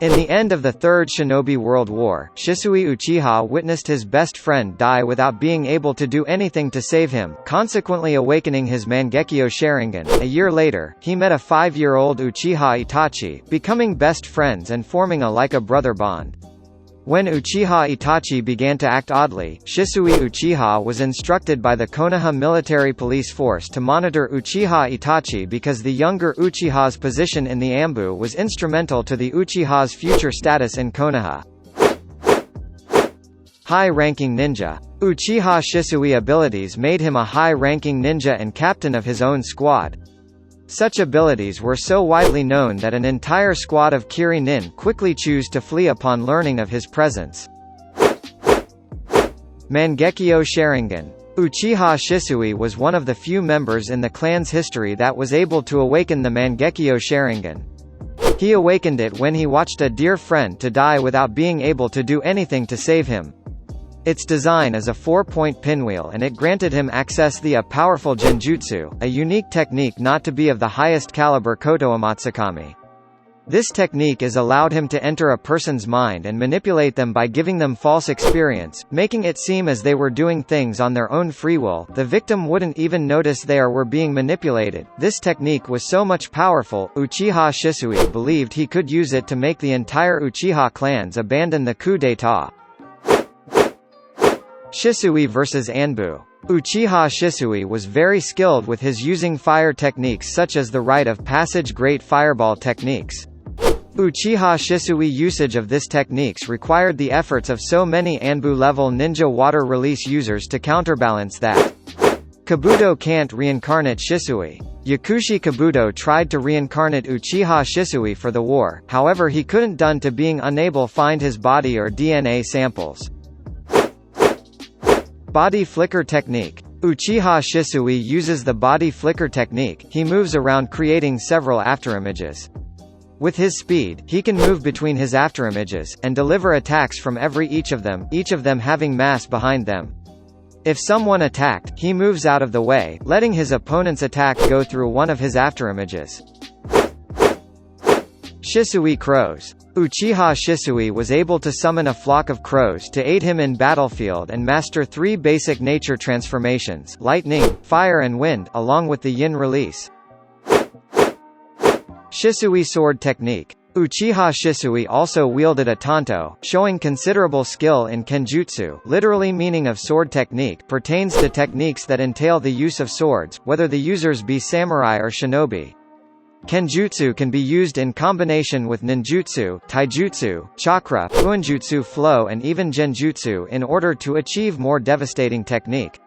In the end of the Third Shinobi World War, Shisui Uchiha witnessed his best friend die without being able to do anything to save him, consequently awakening his Mangekyo Sharingan. A year later, he met a 5-year-old Uchiha Itachi, becoming best friends and forming a like-a-brother bond. When Uchiha Itachi began to act oddly, Shisui Uchiha was instructed by the Konoha Military Police Force to monitor Uchiha Itachi because the younger Uchiha's position in the Anbu was instrumental to the Uchiha's future status in Konoha. High-ranking ninja. Uchiha Shisui abilities made him a high-ranking ninja and captain of his own squad. Such abilities were so widely known that an entire squad of Kiri nin quickly chose to flee upon learning of his presence. Mangekyo Sharingan. Uchiha Shisui was one of the few members in the clan's history that was able to awaken the Mangekyo Sharingan. He awakened it when he watched a dear friend to die without being able to do anything to save him. Its design is a 4-point pinwheel and it granted him access to a powerful genjutsu, a unique technique not to be of the highest caliber Koto Amatsukami. This technique is allowed him to enter a person's mind and manipulate them by giving them false experience, making it seem as they were doing things on their own free will. The victim wouldn't even notice they were being manipulated. This technique was so much powerful, Uchiha Shisui believed he could use it to make the entire Uchiha clans abandon the coup d'état. Shisui vs Anbu. Uchiha Shisui was very skilled with his using fire techniques such as the rite of passage great fireball techniques. Uchiha Shisui usage of this techniques required the efforts of so many Anbu-level ninja water release users to counterbalance that. Kabuto can't reincarnate Shisui. Yakushi Kabuto tried to reincarnate Uchiha Shisui for the war, however he couldn't due to being unable find his body or DNA samples. Body flicker technique. Uchiha Shisui uses the body flicker technique. He moves around creating several afterimages. With his speed, he can move between his afterimages, and deliver attacks from each of them having mass behind them. If someone attacked, he moves out of the way, letting his opponent's attack go through one of his afterimages. Shisui Crows. Uchiha Shisui was able to summon a flock of crows to aid him in battlefield and master 3 basic nature transformations: lightning, fire and wind, along with the yin release. Shisui sword technique. Uchiha Shisui also wielded a tanto, showing considerable skill in kenjutsu, literally meaning of sword technique, pertains to techniques that entail the use of swords, whether the users be samurai or shinobi. Kenjutsu can be used in combination with ninjutsu, taijutsu, chakra, fuinjutsu flow and even genjutsu in order to achieve more devastating technique.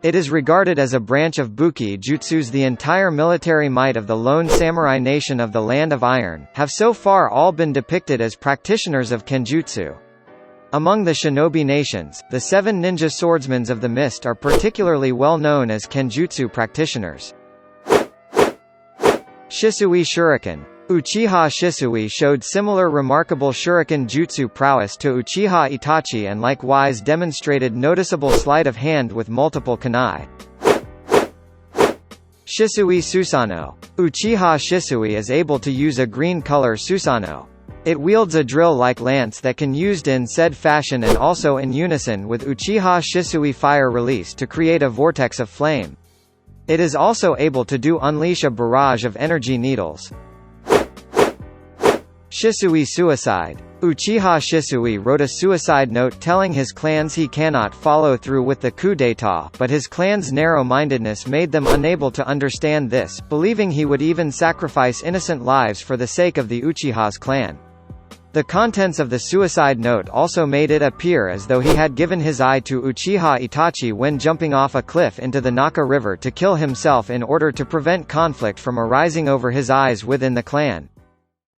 It is regarded as a branch of Buki Jutsus. The entire military might of the lone samurai nation of the Land of Iron have so far all been depicted as practitioners of kenjutsu. Among the shinobi nations, the 7 ninja swordsmen of the mist are particularly well known as kenjutsu practitioners. Shisui Shuriken. Uchiha Shisui showed similar remarkable shuriken jutsu prowess to Uchiha Itachi and likewise demonstrated noticeable sleight of hand with multiple kunai. Shisui Susanoo. Uchiha Shisui is able to use a green color Susanoo. It wields a drill-like lance that can used in said fashion and also in unison with Uchiha Shisui fire release to create a vortex of flame. It is also able to unleash a barrage of energy needles. Shisui Suicide. Uchiha Shisui wrote a suicide note telling his clans he cannot follow through with the coup d'état, but his clan's narrow-mindedness made them unable to understand this, believing he would even sacrifice innocent lives for the sake of the Uchiha's clan. The contents of the suicide note also made it appear as though he had given his eye to Uchiha Itachi when jumping off a cliff into the Naka River to kill himself in order to prevent conflict from arising over his eyes within the clan.